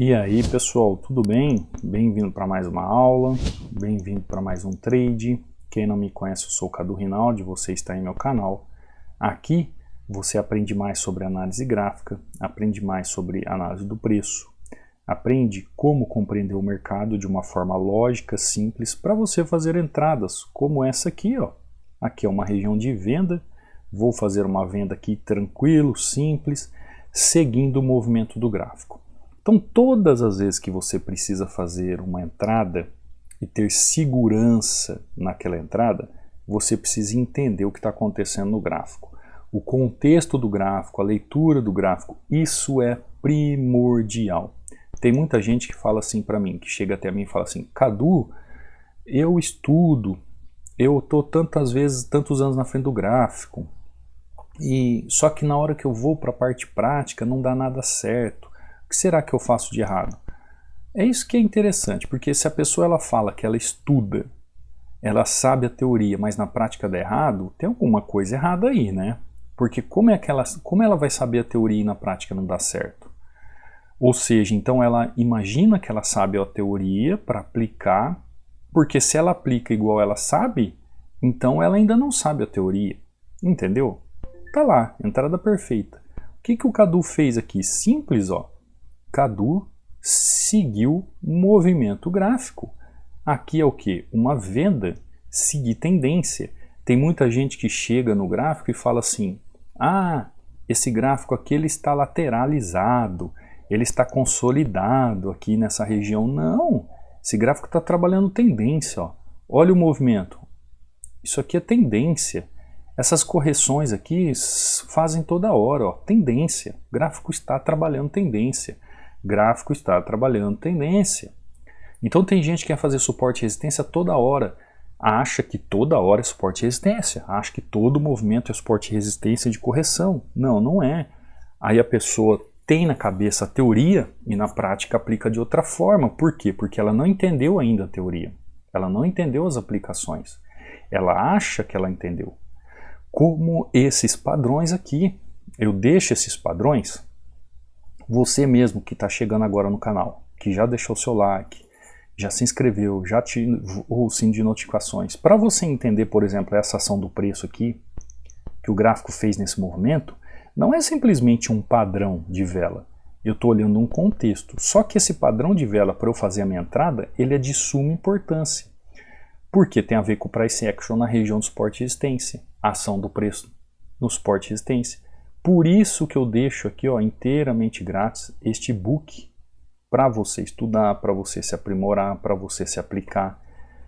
E aí pessoal, tudo bem? Bem-vindo para mais uma aula, bem-vindo para mais um trade. Quem não me conhece, eu sou o Cadu Rinaldi, você está em meu canal. Aqui você aprende mais sobre análise gráfica, aprende mais sobre análise do preço, aprende como compreender o mercado de uma forma lógica, simples, para você fazer entradas, como essa aqui, ó. Aqui é uma região de venda, vou fazer uma venda aqui tranquilo, simples, seguindo o movimento do gráfico. Então, todas as vezes que você precisa fazer uma entrada e ter segurança naquela entrada, você precisa entender o que está acontecendo no gráfico. O contexto do gráfico, a leitura do gráfico, isso é primordial. Tem muita gente que fala assim para mim, que chega até mim e fala assim: Cadu, eu estudo, eu estou tantos anos na frente do gráfico, e só que na hora que eu vou para a parte prática não dá nada certo. O que será que eu faço de errado? É isso que é interessante, porque se a pessoa ela fala que ela estuda, ela sabe a teoria, mas na prática dá errado, tem alguma coisa errada aí, né? Porque como ela vai saber a teoria e na prática não dá certo? Ou seja, então ela imagina que ela sabe a teoria para aplicar, porque se ela aplica igual ela sabe, então ela ainda não sabe a teoria, entendeu? Tá lá, entrada perfeita. O que o Cadu fez aqui? Simples, ó. Cadu seguiu movimento gráfico. Aqui é o que? Uma venda, seguir tendência. Tem muita gente que chega no gráfico e fala assim: ah, esse gráfico aqui ele está lateralizado, ele está consolidado aqui nessa região. Não, esse gráfico está trabalhando tendência. Ó. Olha o movimento. Isso aqui é tendência. Essas correções aqui fazem toda hora. Ó. Tendência. O gráfico está trabalhando tendência. Gráfico está trabalhando tendência. Então tem gente que quer fazer suporte e resistência toda hora. Acha que toda hora é suporte e resistência. Acha que todo movimento é suporte e resistência de correção. Não, não é. Aí a pessoa tem na cabeça a teoria e na prática aplica de outra forma. Por quê? Porque ela não entendeu ainda a teoria. Ela não entendeu as aplicações. Ela acha que ela entendeu. Como esses padrões aqui. Eu deixo esses padrões. Você mesmo que está chegando agora no canal, que já deixou seu like, já se inscreveu, já ativou o sino de notificações. Para você entender, por exemplo, essa ação do preço aqui, que o gráfico fez nesse movimento, não é simplesmente um padrão de vela. Eu estou olhando um contexto. Só que esse padrão de vela, para eu fazer a minha entrada, ele é de suma importância. Porque tem a ver com o price action na região do suporte e resistência. A ação do preço no suporte e resistência. Por isso que eu deixo aqui, ó, inteiramente grátis este e-book para você estudar, para você se aprimorar, para você se aplicar.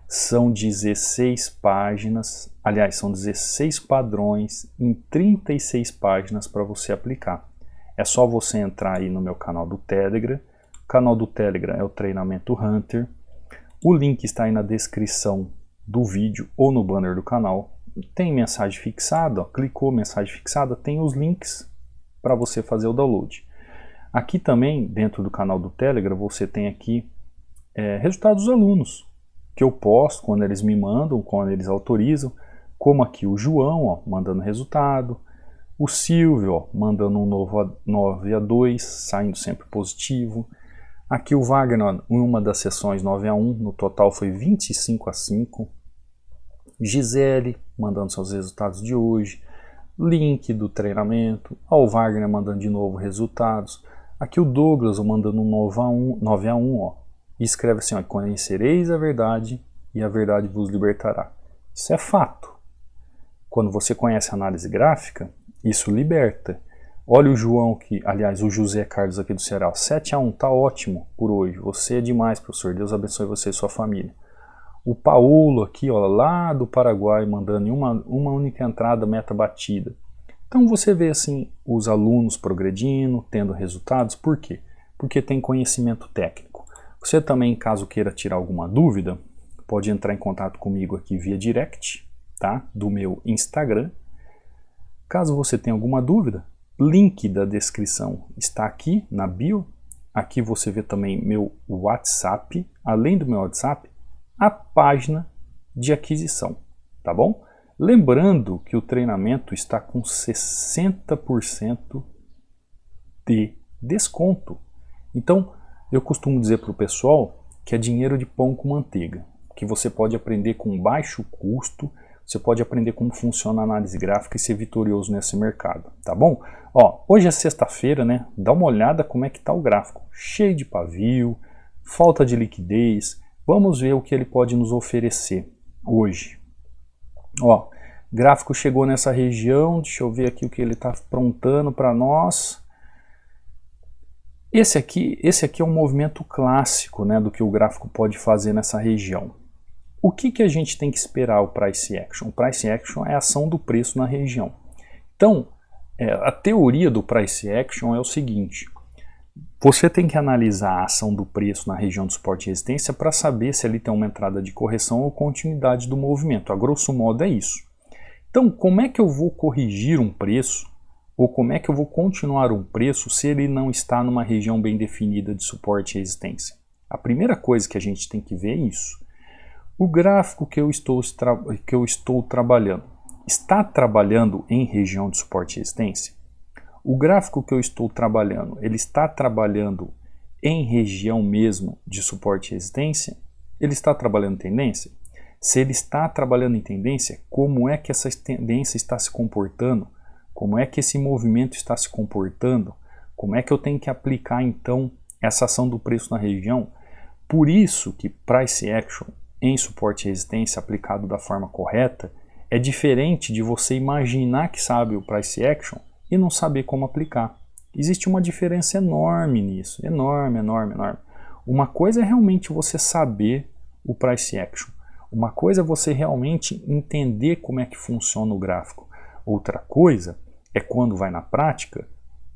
São 16 páginas, aliás, são 16 padrões em 36 páginas para você aplicar. É só você entrar aí no meu canal do Telegram. O canal do Telegram é o Treinamento Hunter. O link está aí na descrição do vídeo ou no banner do canal. Tem mensagem fixada, ó, clicou mensagem fixada, tem os links para você fazer o download. Aqui também, dentro do canal do Telegram, você tem aqui resultados dos alunos, que eu posto quando eles me mandam, quando eles autorizam, como aqui o João, ó, mandando resultado, o Silvio, ó, mandando um novo 9-2, saindo sempre positivo. Aqui o Wagner, em uma das sessões 9-1, no total foi 25-5. Gisele mandando seus resultados de hoje, link do treinamento, o Wagner mandando de novo resultados, aqui o Douglas mandando um 9-1, ó, e escreve assim, ó: conhecereis a verdade e a verdade vos libertará. Isso é fato. Quando você conhece a análise gráfica, isso liberta. Olha o João, aliás, o José Carlos aqui do Ceará, 7-1, tá ótimo por hoje, você é demais, professor, Deus abençoe você e sua família. O Paulo aqui, ó, lá do Paraguai, mandando em uma única entrada, meta batida. Então você vê assim os alunos progredindo, tendo resultados. Por quê? Porque tem conhecimento técnico. Você também, caso queira tirar alguma dúvida, pode entrar em contato comigo aqui via direct, tá? Do meu Instagram. Caso você tenha alguma dúvida, link da descrição está aqui na bio. Aqui você vê também meu WhatsApp. Além do meu WhatsApp, a página de aquisição, tá bom? Lembrando que o treinamento está com 60% de desconto. Então, Eu costumo dizer para o pessoal que é dinheiro de pão com manteiga, que você pode aprender com baixo custo, você pode aprender como funciona a análise gráfica e ser vitorioso nesse mercado, tá bom? Ó, hoje é sexta-feira, né? Dá uma olhada como é que tá o gráfico, cheio de pavio, falta de liquidez. Vamos ver o que ele pode nos oferecer hoje. Ó, gráfico chegou nessa região, deixa eu ver aqui o que ele está aprontando para nós. Esse aqui é um movimento clássico, né, do que o gráfico pode fazer nessa região. O que a gente tem que esperar o Price Action? O Price Action é a ação do preço na região. Então, a teoria do Price Action é o seguinte: você tem que analisar a ação do preço na região de suporte e resistência para saber se ali tem uma entrada de correção ou continuidade do movimento. A grosso modo é isso. Então, como é que eu vou corrigir um preço ou como é que eu vou continuar um preço se ele não está numa região bem definida de suporte e resistência? A primeira coisa que a gente tem que ver é isso. O gráfico que eu estou trabalhando está trabalhando em região de suporte e resistência? O gráfico que eu estou trabalhando, ele está trabalhando em região mesmo de suporte e resistência? Ele está trabalhando em tendência? Se ele está trabalhando em tendência, como é que essa tendência está se comportando? Como é que esse movimento está se comportando? Como é que eu tenho que aplicar então essa ação do preço na região? Por isso que Price Action em suporte e resistência aplicado da forma correta é diferente de você imaginar que sabe o Price Action e não saber como aplicar. Existe uma diferença enorme nisso, enorme. Uma coisa é realmente você saber o Price Action. Uma coisa é você realmente entender como é que funciona o gráfico. Outra coisa é quando vai na prática,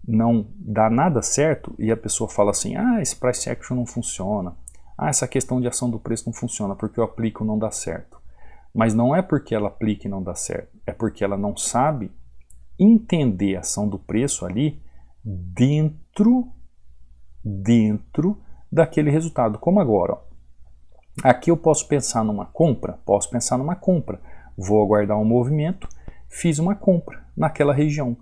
não dá nada certo e a pessoa fala assim: ah, esse Price Action não funciona. Ah, essa questão de ação do preço não funciona porque eu aplico e não dá certo. Mas não é porque ela aplica e não dá certo, é porque ela não sabe entender a ação do preço ali dentro daquele resultado. Como agora, ó. Aqui eu posso pensar numa compra, vou aguardar um movimento, fiz uma compra naquela região.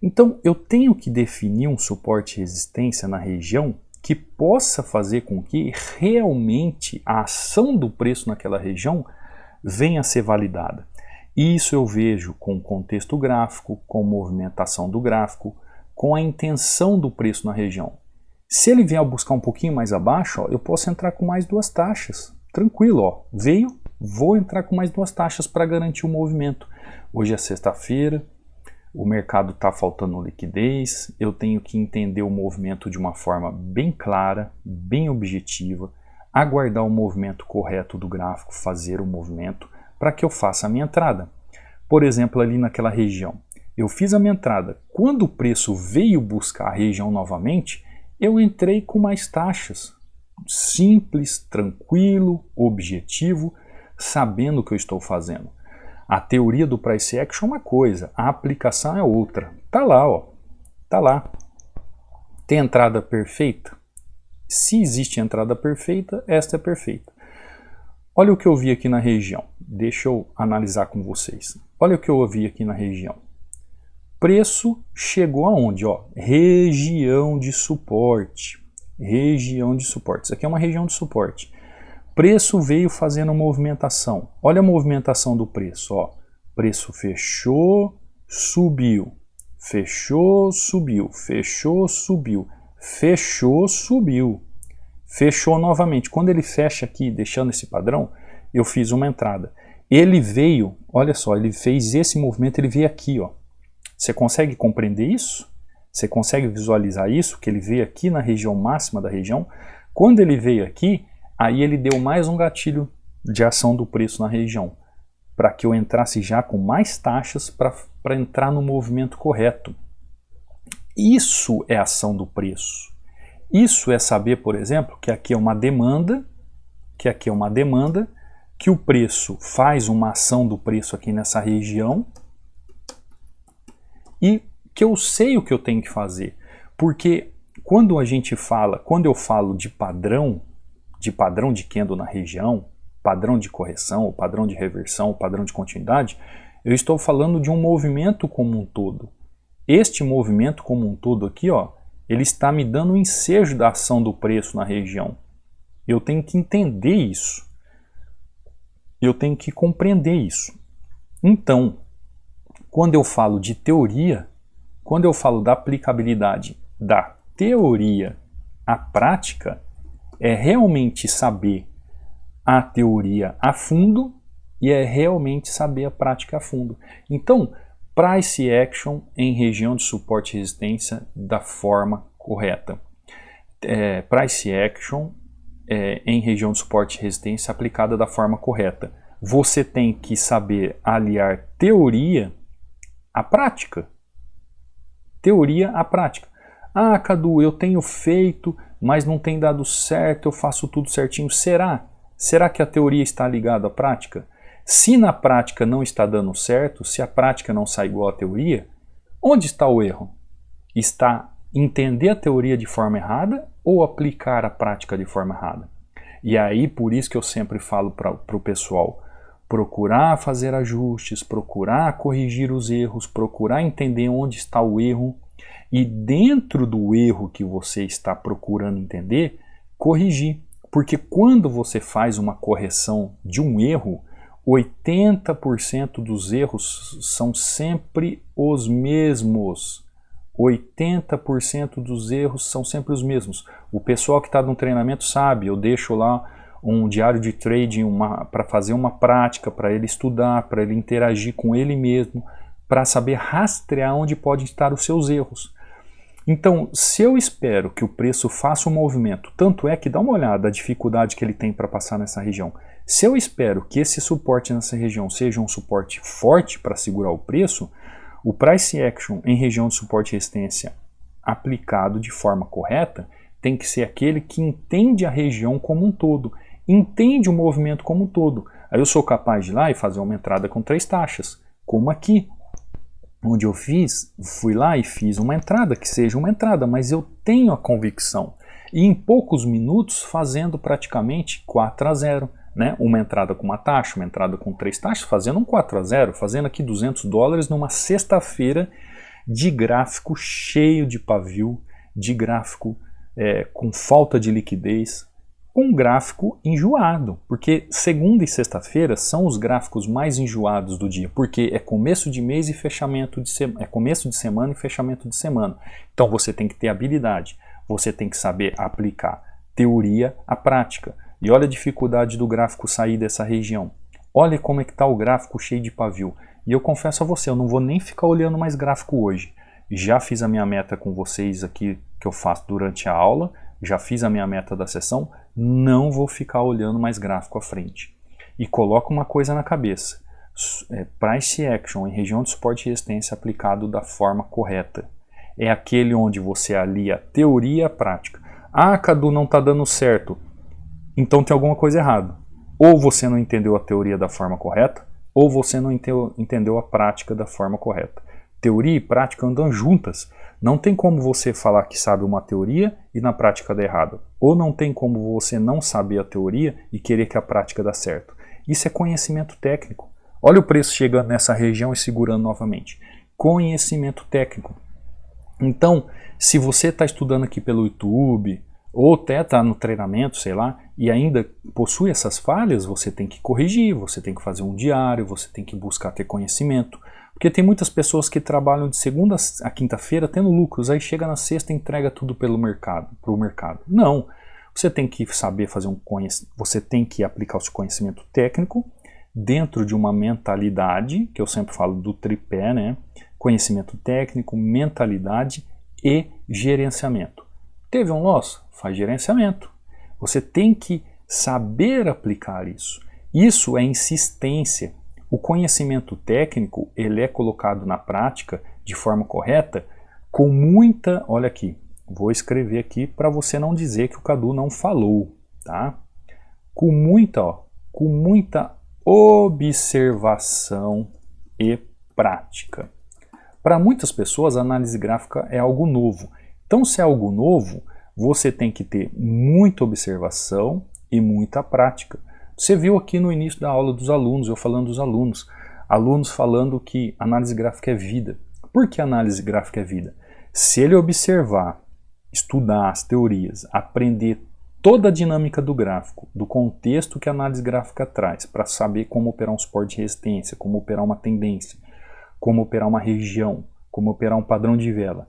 Então eu tenho que definir um suporte e resistência na região que possa fazer com que realmente a ação do preço naquela região venha a ser validada. Isso eu vejo com o contexto gráfico, com a movimentação do gráfico, com a intenção do preço na região. Se ele vier buscar um pouquinho mais abaixo, ó, eu posso entrar com mais 2 taxas. Tranquilo, ó. Veio, vou entrar com mais 2 taxas para garantir o movimento. Hoje é sexta-feira, o mercado está faltando liquidez, eu tenho que entender o movimento de uma forma bem clara, bem objetiva, aguardar o movimento correto do gráfico, fazer o movimento para que eu faça a minha entrada. Por exemplo, ali naquela região, eu fiz a minha entrada. Quando o preço veio buscar a região novamente, eu entrei com mais taxas. Simples, tranquilo, objetivo, sabendo o que eu estou fazendo. A teoria do Price Action é uma coisa, a aplicação é outra. Tá lá, ó. Tá lá. Tem entrada perfeita? Se existe entrada perfeita, esta é perfeita. Olha o que eu vi aqui na região. Deixa eu analisar com vocês. Olha o que eu vi aqui na região. Preço chegou aonde? Ó, região de suporte. Região de suporte. Isso aqui é uma região de suporte. Preço veio fazendo movimentação. Olha a movimentação do preço. Ó. Preço fechou, subiu. Fechou, subiu. Fechou, subiu. Fechou, subiu. Fechou novamente. Quando ele fecha aqui, deixando esse padrão, eu fiz uma entrada. Ele veio, olha só, ele fez esse movimento, ele veio aqui, ó. Você consegue compreender isso? Você consegue visualizar isso? Que ele veio aqui na região máxima da região. Quando ele veio aqui, aí ele deu mais um gatilho de ação do preço na região, para que eu entrasse já com mais taxas para entrar no movimento correto. Isso é ação do preço. Isso é saber, por exemplo, que aqui é uma demanda, que o preço faz uma ação do preço aqui nessa região e que eu sei o que eu tenho que fazer. Porque quando eu falo de padrão de candle na região, padrão de correção, ou padrão de reversão, ou padrão de continuidade, eu estou falando de um movimento como um todo. Este movimento como um todo aqui, ó, ele está me dando um ensejo da ação do preço na região. Eu tenho que entender isso. Eu tenho que compreender isso. Então, quando eu falo de teoria, quando eu falo da aplicabilidade da teoria à prática, é realmente saber a teoria a fundo e é realmente saber a prática a fundo. Então, price action em região de suporte e resistência da forma correta. Price action em região de suporte e resistência aplicada da forma correta. Você tem que saber aliar teoria à prática. Teoria à prática. Ah, Cadu, eu tenho feito, mas não tem dado certo, eu faço tudo certinho. Será? Será que a teoria está ligada à prática? Se na prática não está dando certo, se a prática não sai igual à teoria, onde está o erro? Está entender a teoria de forma errada ou aplicar a prática de forma errada? E aí, por isso que eu sempre falo para o pessoal, procurar fazer ajustes, procurar corrigir os erros, procurar entender onde está o erro e dentro do erro que você está procurando entender, corrigir. Porque quando você faz uma correção de um erro, 80% dos erros são sempre os mesmos. 80% dos erros são sempre os mesmos. O pessoal que está no treinamento sabe, eu deixo lá um diário de trading para fazer uma prática, para ele estudar, para ele interagir com ele mesmo, para saber rastrear onde podem estar os seus erros. Então, se eu espero que o preço faça um movimento, tanto é que dá uma olhada a dificuldade que ele tem para passar nessa região. Se eu espero que esse suporte nessa região seja um suporte forte para segurar o preço, o price action em região de suporte e resistência aplicado de forma correta tem que ser aquele que entende a região como um todo, entende o movimento como um todo. Aí eu sou capaz de ir lá e fazer uma entrada com 3 taxas, como aqui, onde eu fui lá e fiz uma entrada, que seja uma entrada, mas eu tenho a convicção. E em poucos minutos fazendo praticamente 4-0. Né? Uma entrada com uma taxa, uma entrada com 3 taxas, fazendo um 4-0, fazendo aqui $200 numa sexta-feira de gráfico cheio de pavio, de gráfico com falta de liquidez, um gráfico enjoado, porque segunda e sexta-feira são os gráficos mais enjoados do dia, porque é começo de mês e fechamento de semana, é começo de semana e fechamento de semana. Então você tem que ter habilidade, você tem que saber aplicar teoria à prática. E olha a dificuldade do gráfico sair dessa região. Olha como é que está o gráfico cheio de pavio. E eu confesso a você, eu não vou nem ficar olhando mais gráfico hoje. Já fiz a minha meta com vocês aqui, que eu faço durante a aula. Já fiz a minha meta da sessão. Não vou ficar olhando mais gráfico à frente. E coloca uma coisa na cabeça. Price action em região de suporte e resistência aplicado da forma correta. É aquele onde você alia teoria à prática. Ah, Cadu, não está dando certo. Então tem alguma coisa errada. Ou você não entendeu a teoria da forma correta, ou você não entendeu a prática da forma correta. Teoria e prática andam juntas. Não tem como você falar que sabe uma teoria e na prática dá errado. Ou não tem como você não saber a teoria e querer que a prática dá certo. Isso é conhecimento técnico. Olha o preço chegando nessa região e segurando novamente. Conhecimento técnico. Então, se você está estudando aqui pelo YouTube, ou até está no treinamento, sei lá, e ainda possui essas falhas, você tem que corrigir, você tem que fazer um diário, você tem que buscar ter conhecimento. Porque tem muitas pessoas que trabalham de segunda a quinta-feira tendo lucros, aí chega na sexta e entrega tudo pro mercado. Não, você tem que saber fazer você tem que aplicar o seu conhecimento técnico dentro de uma mentalidade, que eu sempre falo do tripé, né? Conhecimento técnico, mentalidade e gerenciamento. Teve um loss? Faz gerenciamento. Você tem que saber aplicar isso. Isso é insistência. O conhecimento técnico, ele é colocado na prática de forma correta com muita... Olha aqui, vou escrever aqui para você não dizer que o Cadu não falou, tá? Com muita observação e prática. Para muitas pessoas, a análise gráfica é algo novo. Então, se é algo novo, você tem que ter muita observação e muita prática. Você viu aqui no início da aula dos alunos, eu falando dos alunos falando que análise gráfica é vida. Por que análise gráfica é vida? Se ele observar estudar as teorias, aprender toda a dinâmica do gráfico, do contexto que a análise gráfica traz, para saber como operar um suporte de resistência, como operar uma tendência, como operar uma região, como operar um padrão de vela,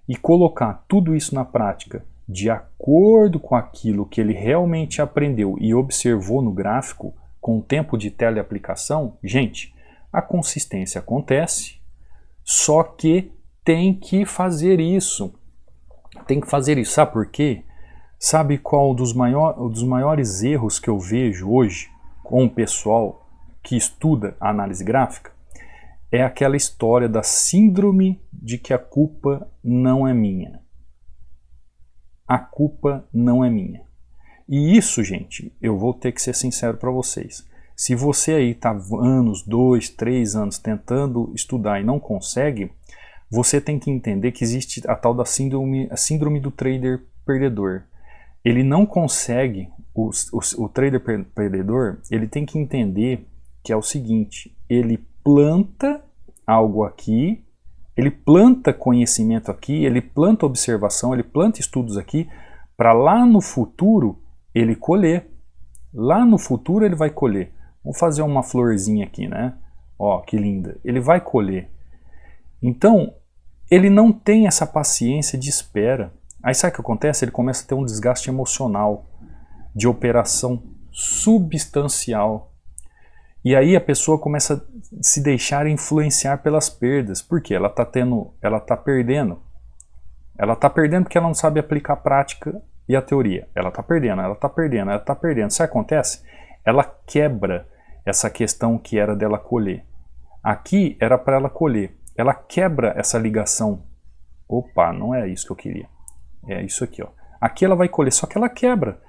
e colocar tudo isso na prática de acordo com aquilo que ele realmente aprendeu e observou no gráfico, com o tempo de teleaplicação, gente, a consistência acontece, só que tem que fazer isso. Tem que fazer isso. Sabe por quê? Sabe qual dos maiores erros que eu vejo hoje com o pessoal que estuda a análise gráfica? É aquela história da síndrome de que a culpa não é minha. A culpa não é minha. E isso, gente, eu vou ter que ser sincero para vocês. Se você aí está anos, 2, 3 anos tentando estudar e não consegue, você tem que entender que existe a tal da a síndrome do trader perdedor. Ele não consegue, o trader perdedor, ele tem que entender que é o seguinte, ele planta algo aqui, ele planta conhecimento aqui, ele planta observação, ele planta estudos aqui, para lá no futuro ele colher. Lá no futuro ele vai colher. Vamos fazer uma florzinha aqui, né? Ó, que linda. Ele vai colher. Então, ele não tem essa paciência de espera. Aí sabe o que acontece? Ele começa a ter um desgaste emocional, de operação substancial. E aí a pessoa começa a se deixar influenciar pelas perdas. Por quê? Ela está perdendo. Ela está perdendo porque ela não sabe aplicar a prática e a teoria. Ela está perdendo. Sabe o que acontece? Ela quebra essa questão que era dela colher. Aqui era para ela colher. Ela quebra essa ligação. Opa, não é isso que eu queria. É isso aqui, ó. Aqui ela vai colher, só que ela quebra.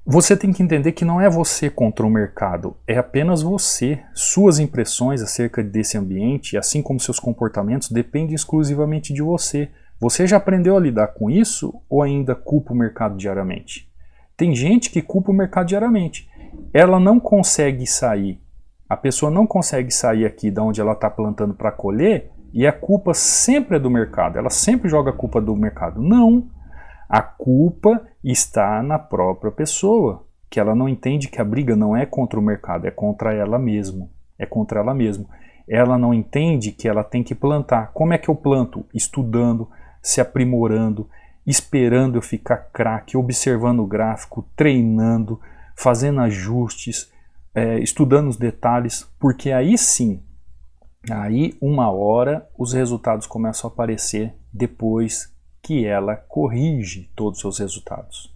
Você tem que entender que não é você contra o mercado, é apenas você. Suas impressões acerca desse ambiente, assim como seus comportamentos, dependem exclusivamente de você. Você já aprendeu a lidar com isso ou ainda culpa o mercado diariamente? Tem gente que culpa o mercado diariamente. Ela não consegue sair, a pessoa não consegue sair aqui de onde ela está plantando para colher e a culpa sempre é do mercado. Ela sempre joga a culpa do mercado. Não. A culpa está na própria pessoa, que ela não entende que a briga não é contra o mercado, é contra ela mesma. É contra ela mesma. Ela não entende que ela tem que plantar. Como é que eu planto? Estudando, se aprimorando, esperando eu ficar craque, observando o gráfico, treinando, fazendo ajustes, estudando os detalhes, porque aí sim, aí uma hora os resultados começam a aparecer depois que ela corrige todos os seus resultados.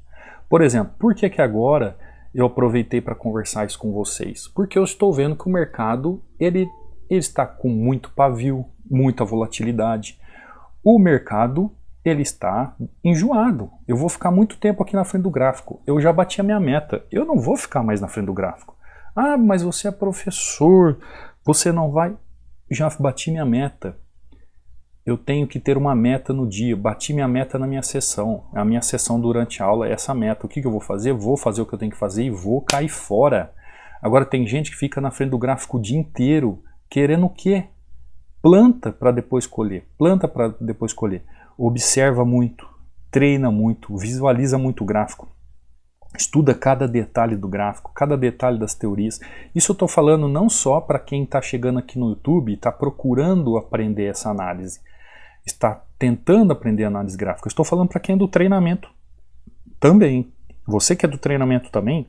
Por exemplo, por que agora eu aproveitei para conversar isso com vocês? Porque eu estou vendo que o mercado ele está com muito pavio, muita volatilidade. O mercado ele está enjoado. Eu vou ficar muito tempo aqui na frente do gráfico. Eu já bati a minha meta. Eu não vou ficar mais na frente do gráfico. Ah, mas você é professor, você não vai... Já bati minha meta. Eu tenho que ter uma meta no dia. Bati minha meta na minha sessão. A minha sessão durante a aula é essa meta. O que eu vou fazer? Vou fazer o que eu tenho que fazer e vou cair fora. Agora tem gente que fica na frente do gráfico o dia inteiro querendo o quê? Planta para depois colher. Planta para depois colher. Observa muito, treina muito, visualiza muito o gráfico. Estuda cada detalhe do gráfico, cada detalhe das teorias. Isso eu estou falando não só para quem está chegando aqui no YouTube e está procurando aprender essa análise. Está tentando aprender análise gráfica. Eu estou falando para quem é do treinamento também. Você que é do treinamento também,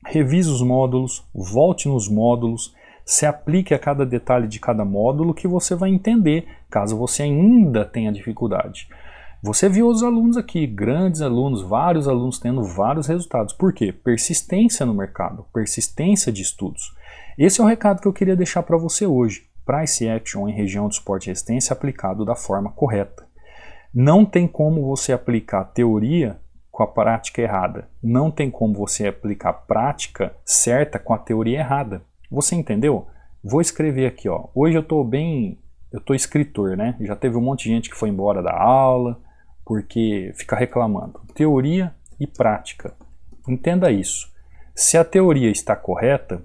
revise os módulos, volte nos módulos, se aplique a cada detalhe de cada módulo que você vai entender, caso você ainda tenha dificuldade. Você viu os alunos aqui, grandes alunos, vários alunos tendo vários resultados. Por quê? Persistência no mercado, persistência de estudos. Esse é o recado que eu queria deixar para você hoje. Price Action em região de suporte e resistência aplicado da forma correta. Não tem como você aplicar a teoria com a prática errada. Não tem como você aplicar a prática certa com a teoria errada. Você entendeu? Vou escrever aqui, ó. Hoje eu tô escritor, né? Já teve um monte de gente que foi embora da aula porque fica reclamando. Teoria e prática. Entenda isso. Se a teoria está correta,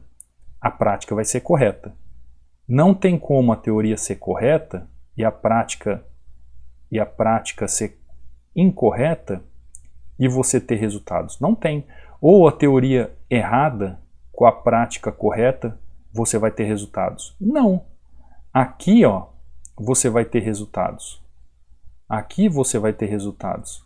a prática vai ser correta. Não tem como a teoria ser correta e a prática ser incorreta e você ter resultados? Não tem. Ou a teoria errada com a prática correta, você vai ter resultados? Não. Aqui, ó, você vai ter resultados. Aqui você vai ter resultados.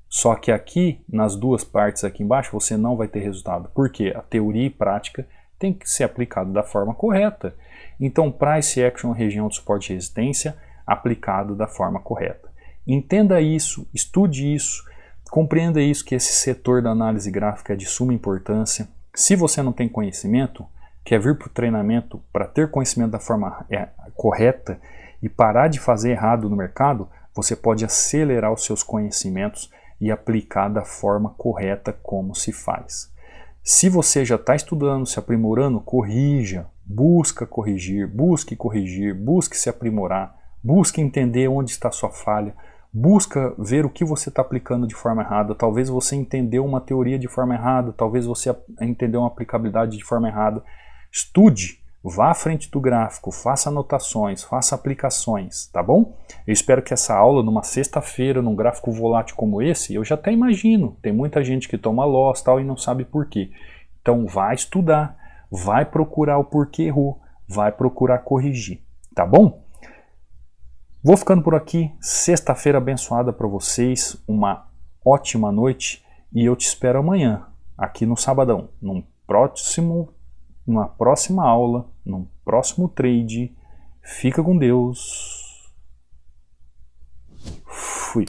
Só que aqui, nas duas partes aqui embaixo, você não vai ter resultado. Por quê? A teoria e prática tem que ser aplicado da forma correta. Então, Price Action, região de suporte e resistência, aplicado da forma correta. Entenda isso, estude isso, compreenda isso, que esse setor da análise gráfica é de suma importância. Se você não tem conhecimento, quer vir para o treinamento para ter conhecimento da forma correta e parar de fazer errado no mercado, você pode acelerar os seus conhecimentos e aplicar da forma correta como se faz. Se você já está estudando, se aprimorando, corrija, busque corrigir, busque se aprimorar, busque entender onde está a sua falha, busca ver o que você está aplicando de forma errada. Talvez você entendeu uma teoria de forma errada, talvez você entendeu uma aplicabilidade de forma errada. Estude, vá à frente do gráfico, faça anotações, faça aplicações, tá bom? Eu espero que essa aula, numa sexta-feira, num gráfico volátil como esse, eu já até imagino, tem muita gente que toma loss tal, e não sabe por quê. Então vai estudar, vai procurar o porquê errou, vai procurar corrigir, tá bom? Vou ficando por aqui, sexta-feira abençoada para vocês, uma ótima noite e eu te espero amanhã, aqui no Sabadão, numa próxima aula, num próximo trade. Fica com Deus. Fui.